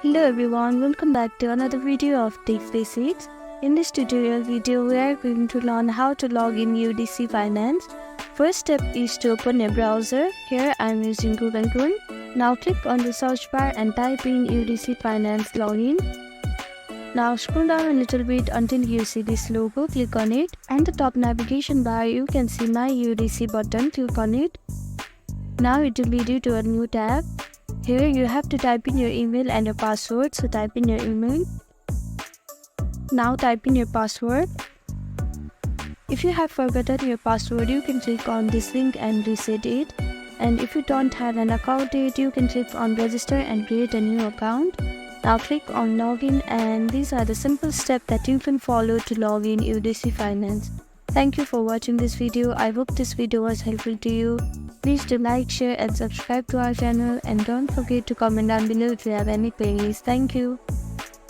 Hello everyone, welcome back to another video of Tech Basics. In this tutorial video, we are going to learn how to log in UDC Finance. First step is to open a browser. Here I am using Google Chrome. Now click on the search bar and type in UDC Finance login. Now scroll down a little bit until you see this logo, click on it. And the top navigation bar you can see My UDC button, click on it. Now it will lead you to a new tab. Here you have to type in your email and your password, so type in your email. Now type in your password. If you have forgotten your password, you can click on this link and reset it. And if you don't have an account yet, you can click on register and create a new account. Now click on login, and these are the simple steps that you can follow to log in UDC Finance. Thank you for watching this video. I hope this video was helpful to you. Please do like, share and subscribe to our channel, and don't forget to comment down below if you have any queries. Thank you.